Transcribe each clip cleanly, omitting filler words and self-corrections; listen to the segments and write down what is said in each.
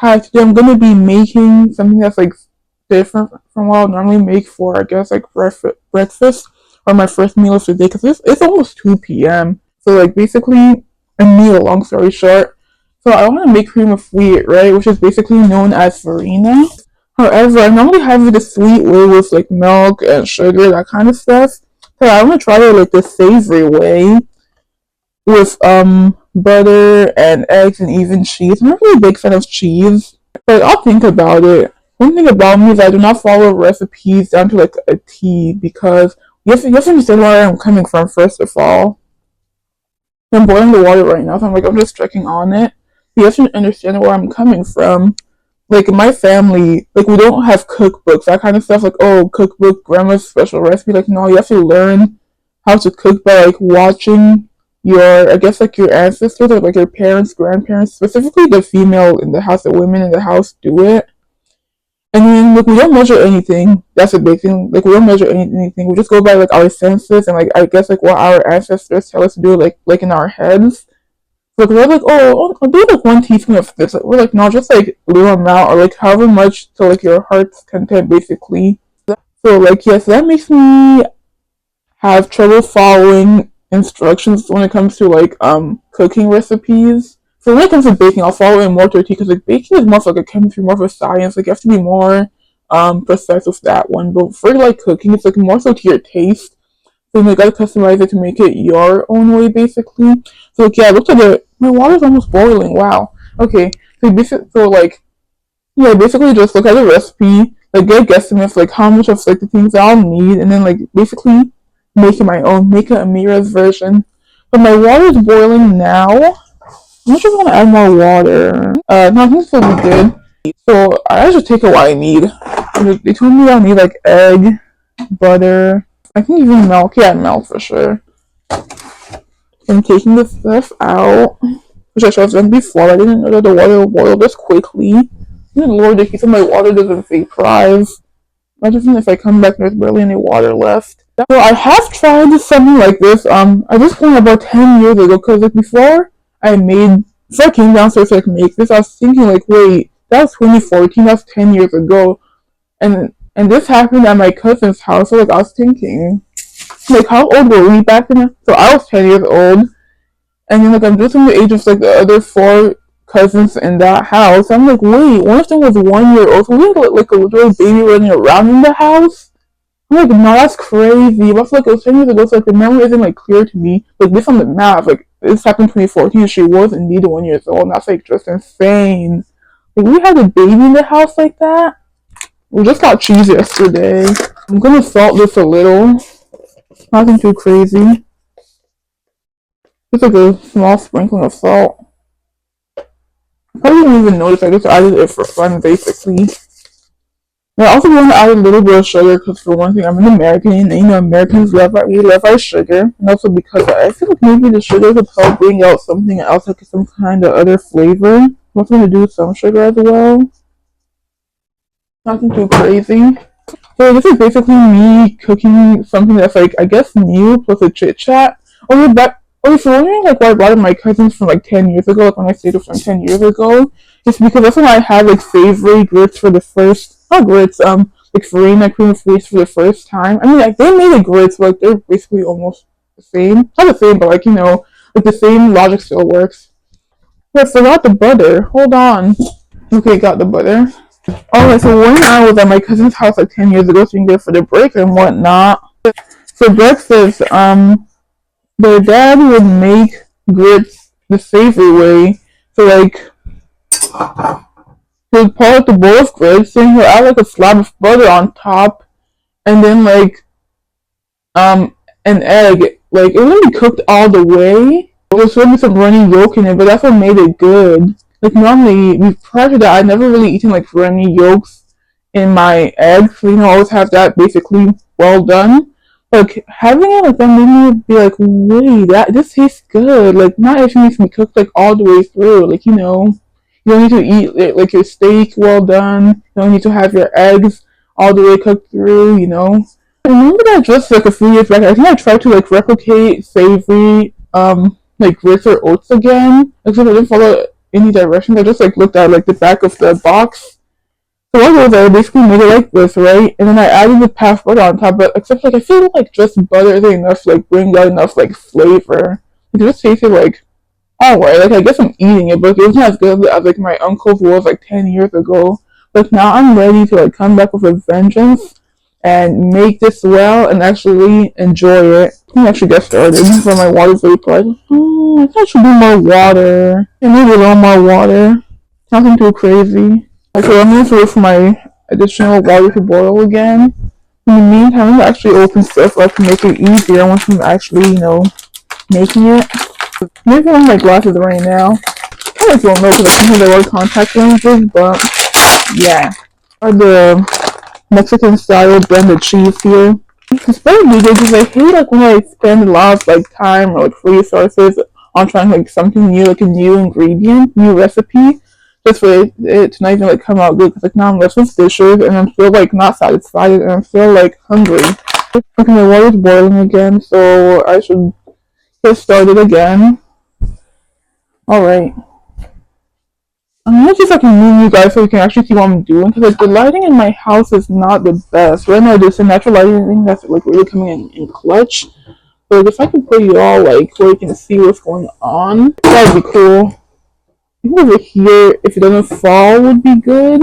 Hi, today I'm gonna be making something that's like different from what I normally make for I guess like breakfast or my first meal of the day because it's almost 2 p.m. So like basically a meal, long story short. So I want to make cream of wheat, right, which is basically known as farina. However, I normally have it the sweet way with like milk and sugar, that kind of stuff. So I want to try it like the savory way with butter and eggs and even cheese. I'm not really a big fan of cheese, but I'll think about it. One thing about me is I do not follow recipes down to like a T because you have to understand where I'm coming from first of all. I'm boiling the water right now, so I'm just checking on it. You have to understand where I'm coming from. Like in my family, like we don't have cookbooks, that kind of stuff. Like oh, cookbook, grandma's special recipe. Like no, you have to learn how to cook by like watching your, I guess like your ancestors or like your parents, grandparents, specifically the female in the house, the women in the house do it. And then like we don't measure anything. That's a big thing. Like we don't measure anything. We just go by like our senses and like I guess like what our ancestors tell us to do, like in our heads. Like we're like, oh, I'll do like 1 teaspoon of this. Like we're like, no, just like a little amount or like however much to like your heart's content, basically. So like yes, that makes me have trouble following instructions when it comes to like cooking recipes. So when it comes to baking, I'll follow it more to a T because like baking is more of like a chemistry, more of a science. Like you have to be more precise with that one. But for like cooking, it's like more so to your taste. So you gotta customize it to make it your own way, basically. So like, yeah, look at it. My water's almost boiling. Wow. Okay. So basically, so like yeah, basically just look at the recipe, like get guesstimates, like how much of like the things I'll need, and then like basically make it my own, make it Amira's version. But my water is boiling now. I'm not sure if I want to add more water. No, I think this will be good. So I should take what I need. They told me I'll need like egg, butter, I think even milk. Yeah, milk for sure. I'm taking the stuff out, which I should have done before. I didn't know that the water will boil this quickly. Good lord, the heat of my water doesn't vaporize. Imagine if I come back and there's barely any water left. So I have tried something like this. At this point about 10 years ago, because like before I came downstairs to like make this, I was thinking like, wait, that was 2014. That's 10 years ago, and this happened at my cousin's house. So like I was thinking, like how old were we back then? So I was 10 years old, and then like I'm just in the age of like the other four cousins in that house. I'm like, wait, one of them was 1 year old. So we had like a little baby running around in the house. I'm like, no, that's crazy. But I feel like it was 10 years ago, so like the memory isn't like clear to me. Like based on the math, like this happened 2014, she was indeed 1 year old. And that's like just insane. Like we had a baby in the house like that. We just got cheese yesterday. I'm gonna salt this a little. Nothing too crazy. Just like a small sprinkling of salt. I probably didn't even notice. I just added it for fun, basically. And I also want to add a little bit of sugar because, for one thing, I'm an American, and you know Americans we love our sugar, and also because I feel like maybe the sugar could help bring out something else, like some kind of other flavor. I'm also gonna do some sugar as well. Nothing too crazy. So this is basically me cooking something that's like I guess new plus a chit chat. Okay, so wondering like why I brought in my cousins from like 10 years ago, like when I stayed with them 10 years ago, it's because that's when I had like savory grits for the first not grits, like farina cream of wheat for the first time. I mean like they made the grits, but like they're basically almost the same. Not the same, but like like the same logic still works. But I forgot the butter. Hold on. Okay, got the butter. Alright, so when I was at my cousin's house like 10 years ago, so you can get for the break and whatnot. For breakfast, their dad would make grits the savory way. So like he'd pour out the bowl of grits, and he'll add like a slab of butter on top, and then like an egg. Like it wouldn't be cooked all the way. There's still be some runny yolk in it, but that's what made it good. Like normally, prior to that, I'd never really eaten like runny yolks in my eggs. So, I always have that basically well done. Like having it like that made me be like, wait, that this tastes good. Like not everything needs to be cooked like all the way through. Like you don't need to eat like your steak well done. You don't need to have your eggs all the way cooked through. I remember that just like a few years back. I think I tried to like replicate savory like grits or oats again, except I didn't follow any directions. I just like looked at like the back of the box. So what I did was I basically made it like this, right? And then I added the puff butter on top, but except like I feel like just butter isn't enough to like bring out enough like flavor. It just tasted like alright. Like I guess I'm eating it, but it wasn't as good as like my uncle's was like 10 years ago. But now I'm ready to like come back with a vengeance and make this well and actually enjoy it. Let me actually get started for my water vapor. Oh, I think I should do more water. And maybe a little more water. Nothing too crazy. Okay, I'm gonna wait for my additional water to boil again. In the meantime, I'm gonna actually open stuff up to make it easier once I'm actually, making it. Maybe on my glasses right now. I just don't know because I sometimes I wear contact lenses, but yeah. Are the Mexican style blended cheese here. It's very good because I hate like when I spend a lot of like time or like resources on trying like something new, like a new ingredient, new recipe, just for it to not even like come out good. Because like now I'm left with dishes and I'm still like not satisfied and I'm still like hungry. Okay, my water's boiling again, so I should get started again. Alright. I'm gonna see if I can move you guys so you can actually see what I'm doing, because like the lighting in my house is not the best. Right now there's a natural lighting that's like really coming in clutch. But like, if I can put you all like where you can see what's going on, that would be cool. I think over here, if it doesn't fall, would be good.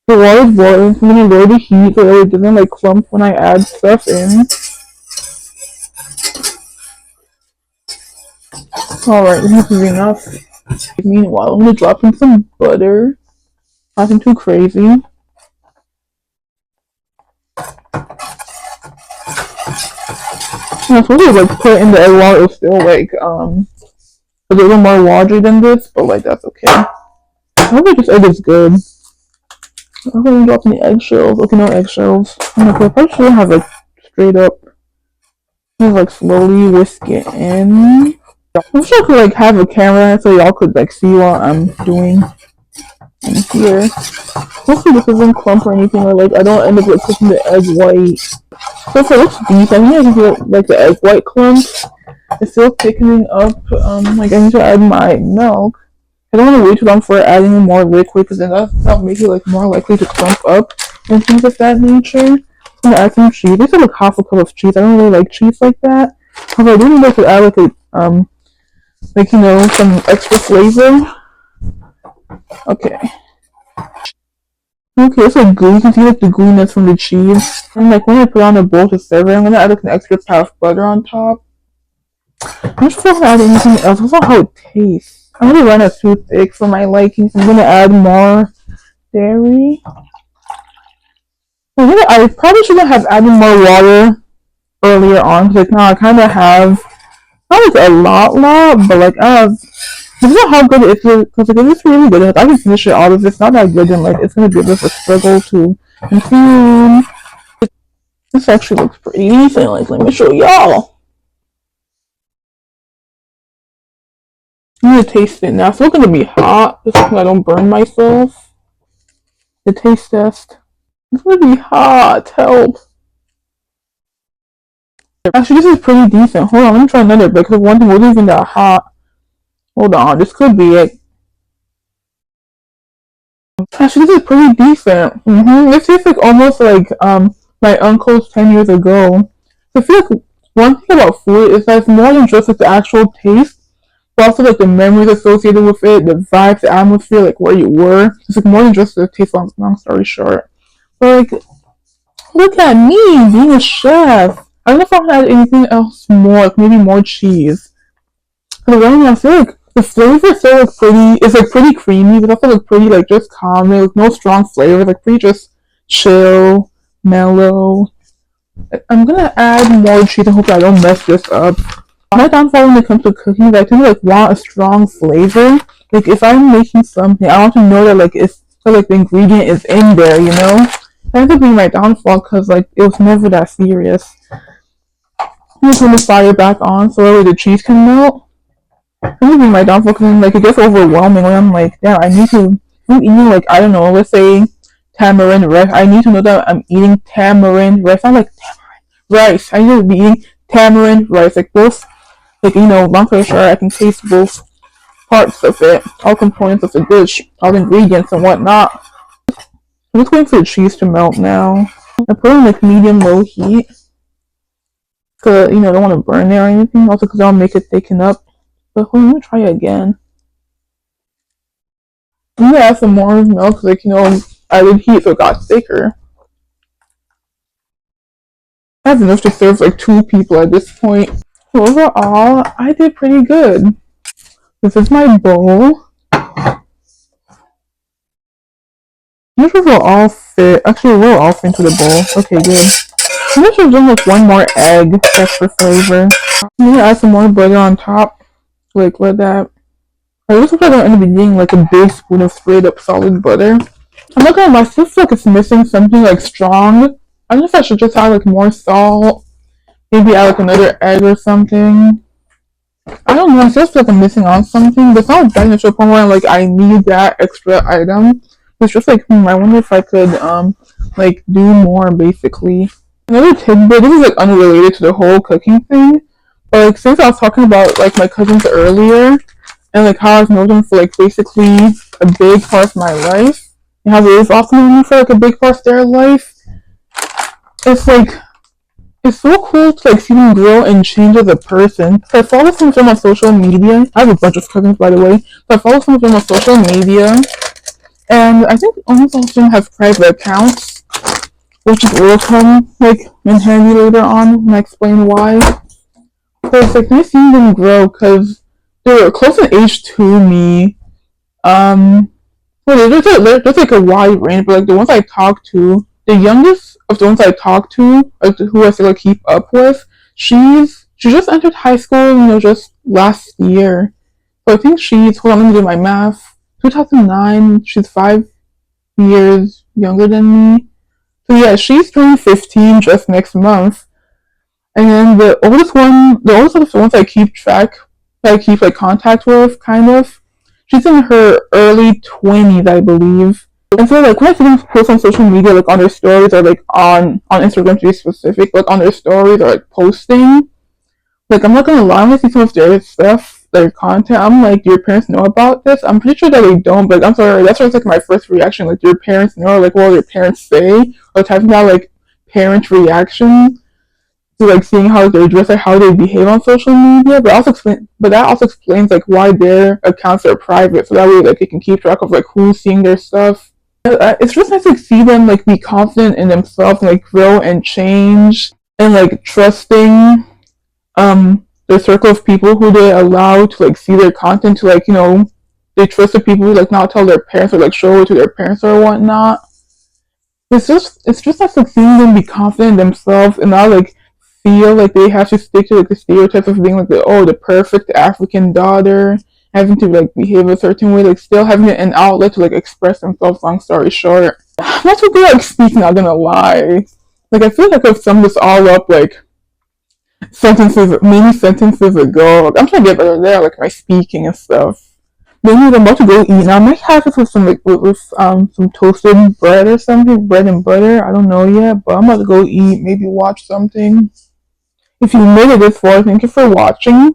The water's boiling, so I'm gonna lower the heat so that it doesn't like clump when I add stuff in. Alright, this is enough. Meanwhile, I'm gonna drop in some butter. Nothing too crazy. I'm supposed to like put in the egg while it's still like a little more watery than this, but like that's okay. I hope this egg is good. I'm gonna drop in the eggshells. Okay, no eggshells. Okay, I probably shouldn't have like straight up. Just like slowly whisk it in. I wish I could like have a camera so y'all could like see what I'm doing in here. Hopefully this doesn't clump or anything, or like I don't end up like cooking the egg white. So if it looks deep, I think I can feel like the egg white clumps. It's still thickening up. Like I need to add my milk. I don't want to wait too long for adding more liquid because then that'll make it like more likely to clump up and things of that nature. I'm gonna add some cheese. I said like half a cup of cheese. I don't really like cheese like that. However, I do need to add like a like some extra flavor. Okay. Okay, it's like gooey. You can see like the gooiness from the cheese. And like when I put on the bowl to serve it, I'm gonna add like an extra pat of butter on top. I'm not sure if I add anything else. I don't know how it tastes. I'm gonna run it too thick for my liking. So I'm gonna add more dairy. I probably shouldn't have added more water earlier on because like now I kind of have not like a lot, but like this is how good it is because like if it's really good, if I can finish it all. If it's not that good, then like it's gonna be a bit of a struggle to consume. This actually looks pretty decent. Like let me show y'all. I'm gonna taste it now. It's not gonna be hot, just so I don't burn myself. The taste test. It's gonna be hot. Help. Actually, this is pretty decent. Hold on, let me try another bit because one thing wasn't even that hot. Hold on, this could be it. Actually, this is pretty decent. This tastes like almost like my uncle's 10 years ago. So I feel like one thing about food is that it's more than just like the actual taste, but also like the memories associated with it, the vibes, the atmosphere, like where you were. It's like more than just the taste. Long story short, but like look at me being a chef. I don't know if I had anything else more, like maybe more cheese. But right now, I feel like the flavor is still like pretty. It's like pretty creamy, but also like pretty like just calm. Like no strong flavors. Like pretty just chill, mellow. I'm gonna add more cheese and hope I don't mess this up. My downfall when it comes to cooking is I tend to like want a strong flavor. Like if I'm making something, I want to know that like it's so like the ingredient is in there. That ends up being my downfall because like it was never that serious. I'm gonna turn the fire back on so that way the cheese can melt. That would be my downfall because like it gets overwhelming when I'm like, damn, I need to. I'm eating like I don't know, let's say tamarind rice. I need to know that I'm eating tamarind rice. Not like tamarind rice. I need to be eating tamarind rice. Like both, like long story short, I can taste both parts of it, all components of the dish, all the ingredients and whatnot. I'm just waiting for the cheese to melt now. I put it on like medium low heat because I don't want to burn it or anything. Also because I'll make it thicken up. But hold on, let me try it again. I'm gonna add some more milk because I did heat so it got thicker. I have enough to serve like 2 people at this point. So overall, I did pretty good. This is my bowl. This will all fit. Actually, we'll all fit into the bowl. Okay, good. I'm just doing like one more egg just for flavor. I'm gonna add some more butter on top. Like let that. I just feel like I'm gonna be eating like a big spoon of straight up solid butter. I'm not gonna lie, I still feel like it's missing something like strong. I don't know if I should just add like more salt. Maybe add like another egg or something. I don't know, I still feel like I'm missing on something. But it's not bad enough to a point where like I need that extra item. It's just like I wonder if I could like do more basically. Another tidbit, this is like unrelated to the whole cooking thing. But like since I was talking about like my cousins earlier and like how I've known them for like basically a big part of my life and how they is often known me for like a big part of their life, it's like it's so cool to like see them grow and change as a person. So I follow some of them on social media. I have a bunch of cousins by the way. So I follow some of them on social media. And I think almost all of them have private accounts, which will come like in handy later on and I explain why. So it's like nice seeing them grow because they're close in age to me. Well, there's like a wide range, but like the ones I talk to, the youngest of the ones I talk to, like who I still like, keep up with, she just entered high school, just last year. So I think she's hold on, let me do my math. 2009, she's 5 years younger than me. So yeah, she's turning 15 just next month. And then the oldest of the ones I keep track, that I keep like contact with, kind of. She's in her early 20s, I believe. And so like when I see them post on social media, like on their stories or like on Instagram to be specific, like on their stories or like posting, like I'm not gonna lie, when I see some of their stuff, their content, I'm like, do your parents know about this? I'm pretty sure that they don't, but I'm sorry, that's always like my first reaction, like do your parents know, or like what will your parents say? Or typing out like parent reaction to like seeing how they dress or how they behave on social media. But that also explains like why their accounts are private, so that way like they can keep track of like who's seeing their stuff. It's just nice to see them like be confident in themselves and like grow and change and like trusting the circle of people who they allow to like see their content, to like they trust the people who like not tell their parents or like show it to their parents or whatnot. It's just nice like seeing them be confident in themselves and not like feel like they have to stick to like the stereotype of being like the perfect African daughter, having to like behave a certain way, like still having an outlet to like express themselves. Long story short, I'm not too good at like speaking, not gonna lie. Like I feel like I could sum this all up like many sentences ago. Like, I'm trying to get better there, like my speaking and stuff. But anyways, I'm about to go eat now. I might have this with some like with some toasted bread or something, bread and butter. I don't know yet, but I'm about to go eat, maybe watch something. If you made it this far, thank you for watching.